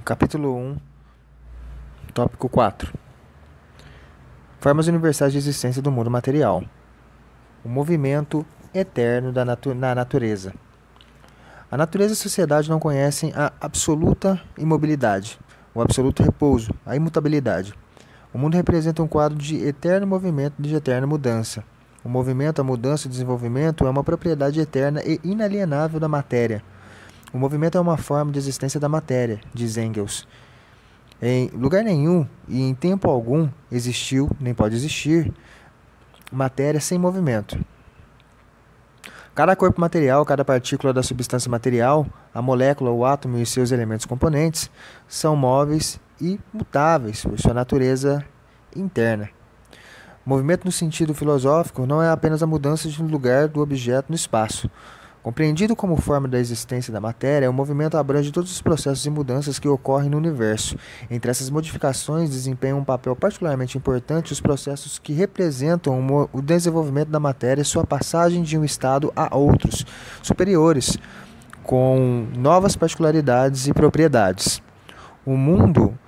Capítulo 1, tópico 4. Formas universais de existência do mundo material. O movimento eterno na natureza. A natureza e a sociedade não conhecem a absoluta imobilidade, o absoluto repouso, a imutabilidade. O mundo representa um quadro de eterno movimento e de eterna mudança. O movimento, a mudança e o desenvolvimento é uma propriedade eterna e inalienável da matéria. O movimento é uma forma de existência da matéria, diz Engels. Em lugar nenhum e em tempo algum existiu, nem pode existir, matéria sem movimento. Cada corpo material, cada partícula da substância material, a molécula, o átomo e seus elementos componentes são móveis e mutáveis por sua natureza interna. Movimento no sentido filosófico não é apenas a mudança de lugar do objeto no espaço. Compreendido como forma da existência da matéria, o movimento abrange todos os processos e mudanças que ocorrem no universo. Entre essas modificações, desempenham um papel particularmente importante os processos que representam o desenvolvimento da matéria e sua passagem de um estado a outros, superiores, com novas particularidades e propriedades. No mundo,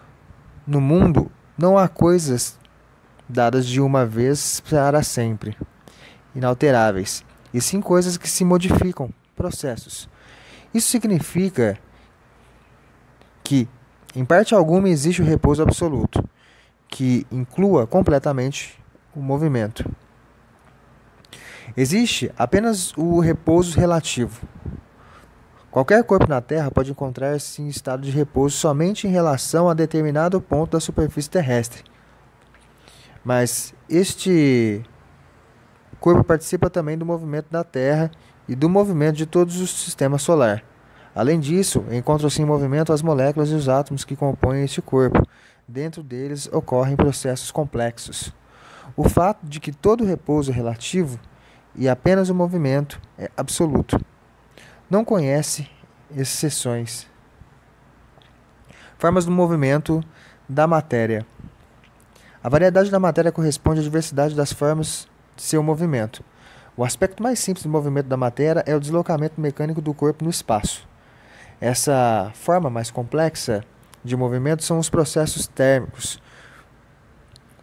não há coisas dadas de uma vez para sempre, inalteráveis, e sim coisas que se modificam, processos. Isso significa que, em parte alguma, existe o repouso absoluto, que inclua completamente o movimento. Existe apenas o repouso relativo. Qualquer corpo na Terra pode encontrar-se em estado de repouso somente em relação a determinado ponto da superfície terrestre. Mas este corpo participa também do movimento da Terra e do movimento de todo o sistema solar. Além disso, encontram-se em movimento as moléculas e os átomos que compõem este corpo. Dentro deles ocorrem processos complexos. O fato de que todo repouso é relativo e apenas o movimento é absoluto. Não conhece exceções. Formas do movimento da matéria. A variedade da matéria corresponde à diversidade das formas de seu movimento. O aspecto mais simples do movimento da matéria é o deslocamento mecânico do corpo no espaço. Essa forma mais complexa de movimento são os processos térmicos.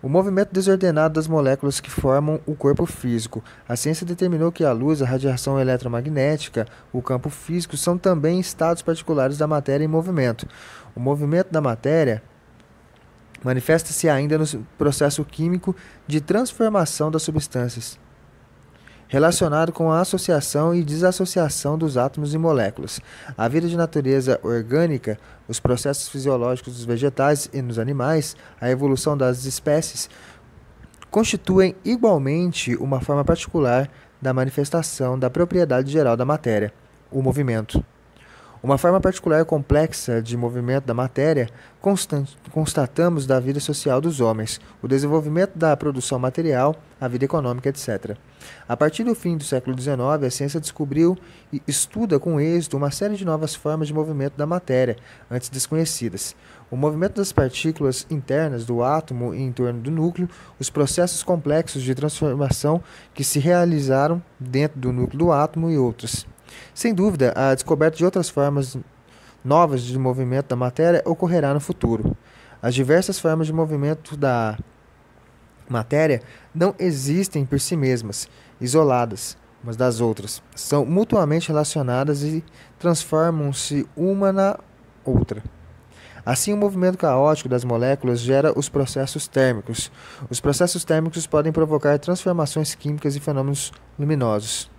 O movimento desordenado das moléculas que formam o corpo físico. A ciência determinou que a luz, a radiação eletromagnética, o campo físico são também estados particulares da matéria em movimento. O movimento da matéria manifesta-se ainda no processo químico de transformação das substâncias, relacionado com a associação e desassociação dos átomos e moléculas. A vida de natureza orgânica, os processos fisiológicos dos vegetais e nos animais, a evolução das espécies, constituem igualmente uma forma particular da manifestação da propriedade geral da matéria, o movimento. Uma forma particular complexa de movimento da matéria constatamos da vida social dos homens, o desenvolvimento da produção material, a vida econômica, etc. A partir do fim do século XIX, a ciência descobriu e estuda com êxito uma série de novas formas de movimento da matéria, antes desconhecidas. O movimento das partículas internas do átomo e em torno do núcleo, os processos complexos de transformação que se realizaram dentro do núcleo do átomo e outros. Sem dúvida, a descoberta de outras formas novas de movimento da matéria ocorrerá no futuro. As diversas formas de movimento da matéria não existem por si mesmas, isoladas umas das outras. São mutuamente relacionadas e transformam-se uma na outra. Assim, o movimento caótico das moléculas gera os processos térmicos. Os processos térmicos podem provocar transformações químicas e fenômenos luminosos.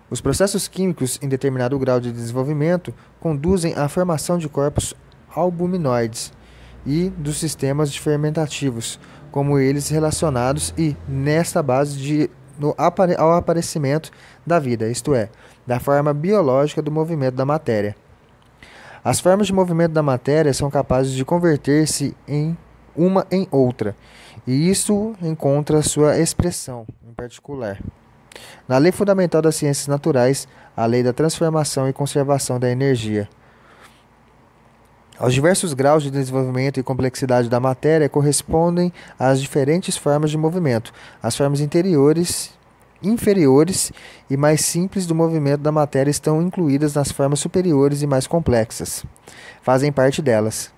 Os processos químicos, em determinado grau de desenvolvimento, conduzem à formação de corpos albuminoides e dos sistemas fermentativos, como eles relacionados e, nesta base, ao aparecimento da vida, isto é, da forma biológica do movimento da matéria. As formas de movimento da matéria são capazes de converter-se em uma em outra, e isso encontra sua expressão, em particular, na lei fundamental das ciências naturais, a lei da transformação e conservação da energia. Aos diversos graus de desenvolvimento e complexidade da matéria correspondem as diferentes formas de movimento. As formas interiores inferiores e mais simples do movimento da matéria estão incluídas nas formas superiores e mais complexas. Fazem parte delas.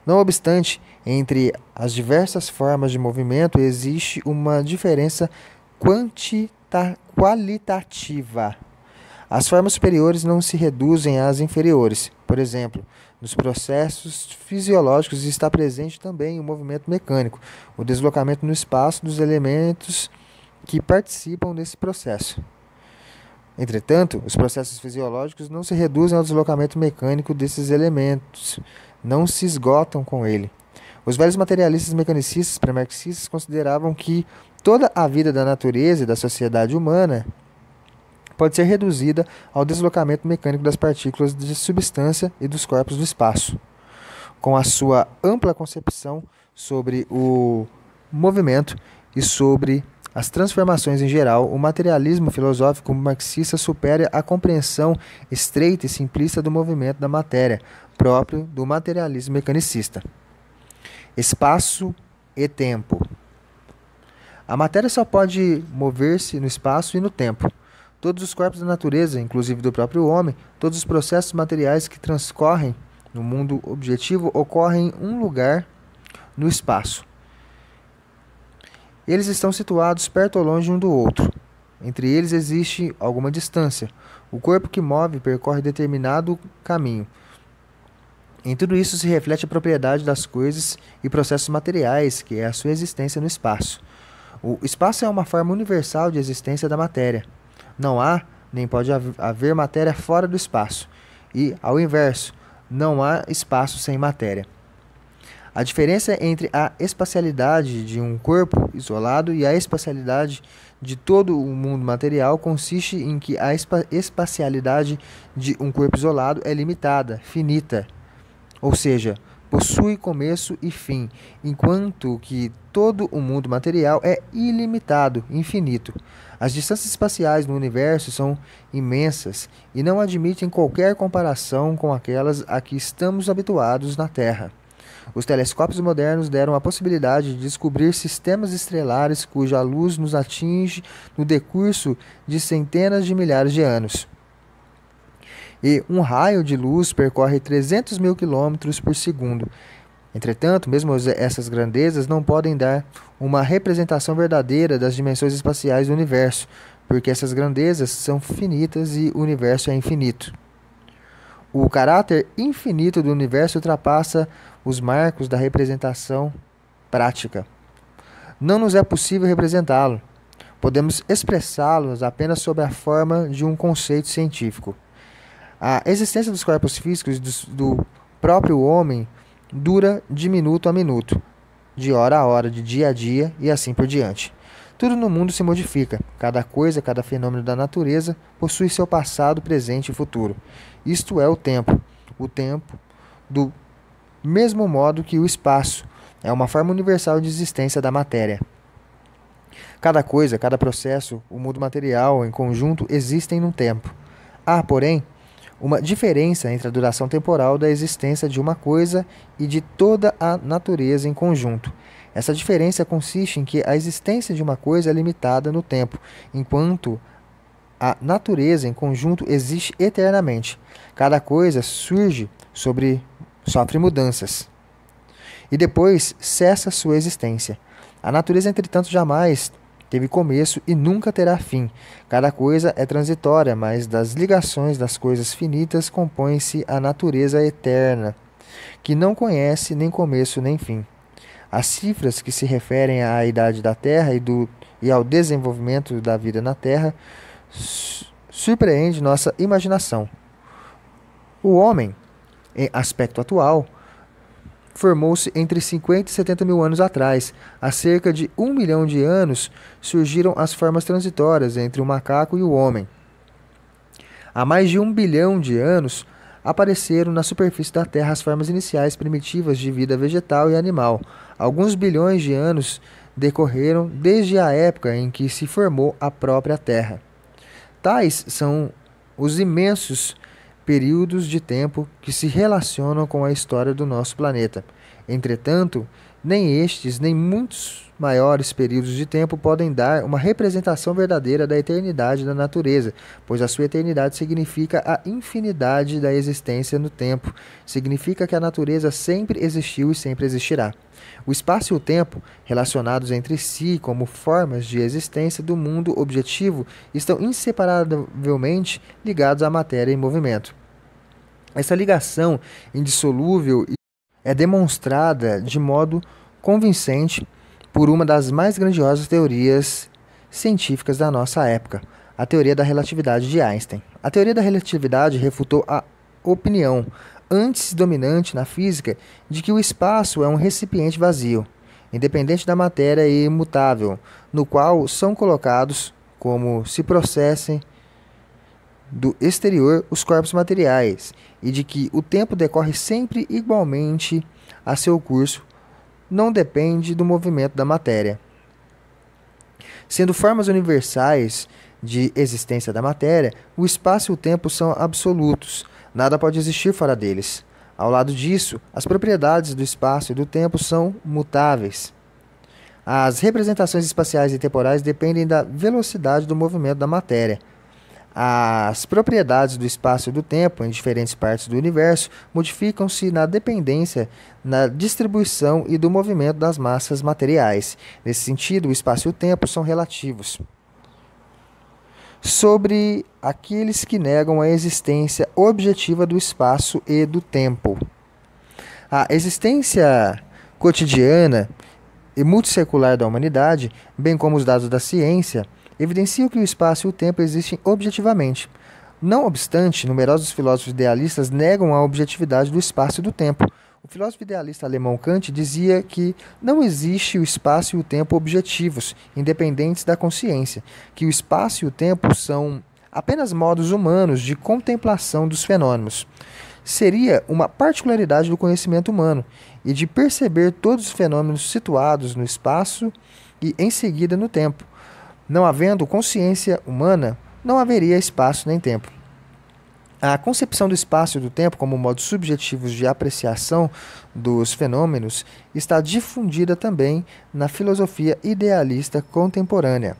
Não obstante, entre as diversas formas de movimento existe uma diferença qualitativa. As formas superiores não se reduzem às inferiores. Por exemplo, nos processos fisiológicos está presente também o movimento mecânico, o deslocamento no espaço dos elementos que participam desse processo. Entretanto, os processos fisiológicos não se reduzem ao deslocamento mecânico desses elementos, não se esgotam com ele. Os velhos materialistas mecanicistas pré-marxistas consideravam que toda a vida da natureza e da sociedade humana pode ser reduzida ao deslocamento mecânico das partículas de substância e dos corpos do espaço. Com a sua ampla concepção sobre o movimento e sobre as transformações em geral, o materialismo filosófico marxista supera a compreensão estreita e simplista do movimento da matéria, próprio do materialismo mecanicista. Espaço e tempo. A matéria só pode mover-se no espaço e no tempo. Todos os corpos da natureza, inclusive do próprio homem, todos os processos materiais que transcorrem no mundo objetivo ocorrem em um lugar no espaço. Eles estão situados perto ou longe um do outro. Entre eles existe alguma distância. O corpo que move percorre determinado caminho. Em tudo isso se reflete a propriedade das coisas e processos materiais, que é a sua existência no espaço. O espaço é uma forma universal de existência da matéria. Não há, nem pode haver matéria fora do espaço. E, ao inverso, não há espaço sem matéria. A diferença entre a espacialidade de um corpo isolado e a espacialidade de todo o mundo material consiste em que a espacialidade de um corpo isolado é limitada, finita, ou seja, possui começo e fim, enquanto que todo o mundo material é ilimitado, infinito. As distâncias espaciais no universo são imensas e não admitem qualquer comparação com aquelas a que estamos habituados na Terra. Os telescópios modernos deram a possibilidade de descobrir sistemas estelares cuja luz nos atinge no decurso de centenas de milhares de anos. E um raio de luz percorre 300 mil quilômetros por segundo. Entretanto, mesmo essas grandezas não podem dar uma representação verdadeira das dimensões espaciais do universo, porque essas grandezas são finitas e o universo é infinito. O caráter infinito do universo ultrapassa os marcos da representação prática. Não nos é possível representá-lo. Podemos expressá-los apenas sob a forma de um conceito científico. A existência dos corpos físicos do próprio homem dura de minuto a minuto, de hora a hora, de dia a dia e assim por diante. Tudo no mundo se modifica. Cada coisa, cada fenômeno da natureza possui seu passado, presente e futuro. Isto é o tempo. O tempo, do mesmo modo que o espaço, é uma forma universal de existência da matéria. Cada coisa, cada processo, o mundo material em conjunto existem no tempo. Há, porém, uma diferença entre a duração temporal da existência de uma coisa e de toda a natureza em conjunto. Essa diferença consiste em que a existência de uma coisa é limitada no tempo, enquanto a natureza em conjunto existe eternamente. Cada coisa sofre mudanças e depois cessa sua existência. A natureza, entretanto, jamais teve começo e nunca terá fim. Cada coisa é transitória, mas das ligações das coisas finitas compõe-se a natureza eterna, que não conhece nem começo nem fim. As cifras que se referem à idade da Terra e ao desenvolvimento da vida na Terra surpreendem nossa imaginação. O homem, em aspecto atual, formou-se entre 50 e 70 mil anos atrás. Há cerca de 1 milhão de anos surgiram as formas transitórias entre o macaco e o homem. Há mais de 1 bilhão de anos apareceram na superfície da Terra as formas iniciais primitivas de vida vegetal e animal. Alguns bilhões de anos decorreram desde a época em que se formou a própria Terra. Tais são os imensos períodos de tempo que se relacionam com a história do nosso planeta. Entretanto, nem estes, nem muitos maiores períodos de tempo podem dar uma representação verdadeira da eternidade da natureza, pois a sua eternidade significa a infinidade da existência no tempo, significa que a natureza sempre existiu e sempre existirá. O espaço e o tempo, relacionados entre si como formas de existência do mundo objetivo, estão inseparavelmente ligados à matéria em movimento. Essa ligação indissolúvel é demonstrada de modo convincente por uma das mais grandiosas teorias científicas da nossa época, a teoria da relatividade de Einstein. A teoria da relatividade refutou a opinião antes dominante na física de que o espaço é um recipiente vazio, independente da matéria e imutável, no qual são colocados, como se processem do exterior, os corpos materiais, e de que o tempo decorre sempre igualmente a seu curso, não depende do movimento da matéria. Sendo formas universais de existência da matéria, o espaço e o tempo são absolutos, nada pode existir fora deles. Ao lado disso, as propriedades do espaço e do tempo são mutáveis. As representações espaciais e temporais dependem da velocidade do movimento da matéria. As propriedades do espaço e do tempo em diferentes partes do universo modificam-se na dependência na distribuição e do movimento das massas materiais. Nesse sentido, o espaço e o tempo são relativos. Sobre aqueles que negam a existência objetiva do espaço e do tempo. A existência cotidiana e multissecular da humanidade, bem como os dados da ciência, evidenciam que o espaço e o tempo existem objetivamente. Não obstante, numerosos filósofos idealistas negam a objetividade do espaço e do tempo. O filósofo idealista alemão Kant dizia que não existe o espaço e o tempo objetivos, independentes da consciência, que o espaço e o tempo são apenas modos humanos de contemplação dos fenômenos. Seria uma particularidade do conhecimento humano e de perceber todos os fenômenos situados no espaço e em seguida no tempo. Não havendo consciência humana, não haveria espaço nem tempo. A concepção do espaço e do tempo como modos subjetivos de apreciação dos fenômenos está difundida também na filosofia idealista contemporânea.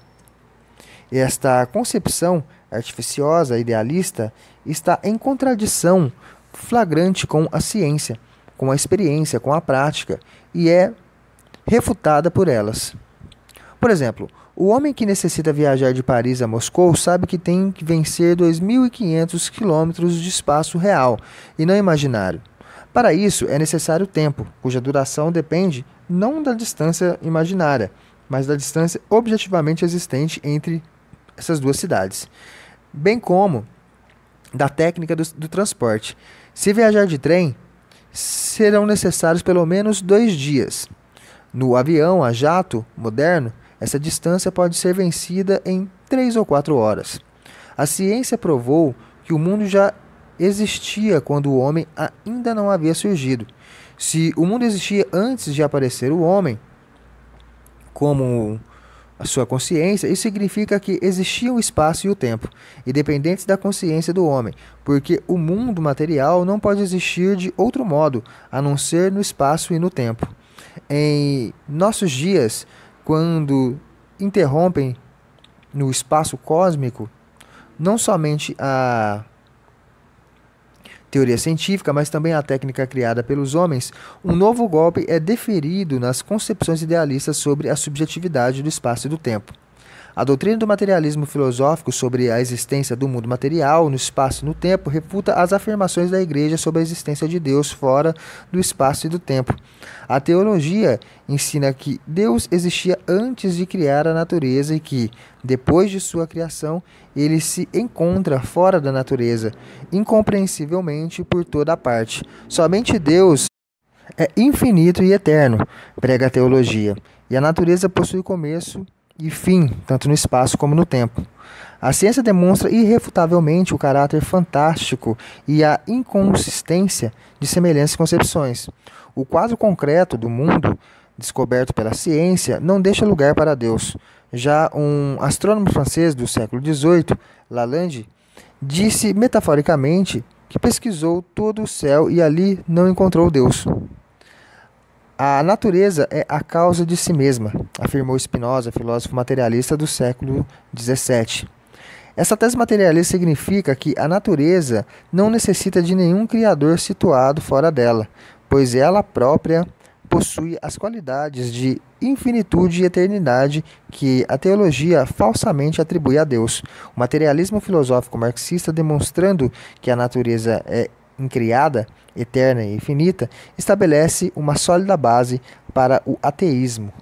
Esta concepção artificiosa idealista está em contradição flagrante com a ciência, com a experiência, com a prática, e é refutada por elas. Por exemplo, o homem que necessita viajar de Paris a Moscou sabe que tem que vencer 2.500 quilômetros de espaço real e não imaginário. Para isso, é necessário tempo, cuja duração depende não da distância imaginária, mas da distância objetivamente existente entre essas duas cidades, bem como da técnica do transporte. Se viajar de trem, serão necessários pelo menos 2 dias. No avião a jato moderno, essa distância pode ser vencida em 3 ou 4 horas. A ciência provou que o mundo já existia quando o homem ainda não havia surgido. Se o mundo existia antes de aparecer o homem, como a sua consciência, isso significa que existiam o espaço e o tempo, independentes da consciência do homem, porque o mundo material não pode existir de outro modo, a não ser no espaço e no tempo. Em nossos dias, quando interrompem no espaço cósmico, não somente a teoria científica, mas também a técnica criada pelos homens, um novo golpe é deferido nas concepções idealistas sobre a subjetividade do espaço e do tempo. A doutrina do materialismo filosófico sobre a existência do mundo material no espaço e no tempo refuta as afirmações da Igreja sobre a existência de Deus fora do espaço e do tempo. A teologia ensina que Deus existia antes de criar a natureza e que, depois de sua criação, ele se encontra fora da natureza, incompreensivelmente por toda parte. Somente Deus é infinito e eterno, prega a teologia, e a natureza possui começo e fim, tanto no espaço como no tempo. A ciência demonstra irrefutavelmente o caráter fantástico e a inconsistência de semelhantes concepções. O quadro concreto do mundo, descoberto pela ciência, não deixa lugar para Deus. Já um astrônomo francês do século XVIII, Lalande, disse metaforicamente que pesquisou todo o céu e ali não encontrou Deus. A natureza é a causa de si mesma, afirmou Spinoza, filósofo materialista do século XVII. Essa tese materialista significa que a natureza não necessita de nenhum criador situado fora dela, pois ela própria possui as qualidades de infinitude e eternidade que a teologia falsamente atribui a Deus. O materialismo filosófico marxista, demonstrando que a natureza é incriada, eterna e infinita, estabelece uma sólida base para o ateísmo.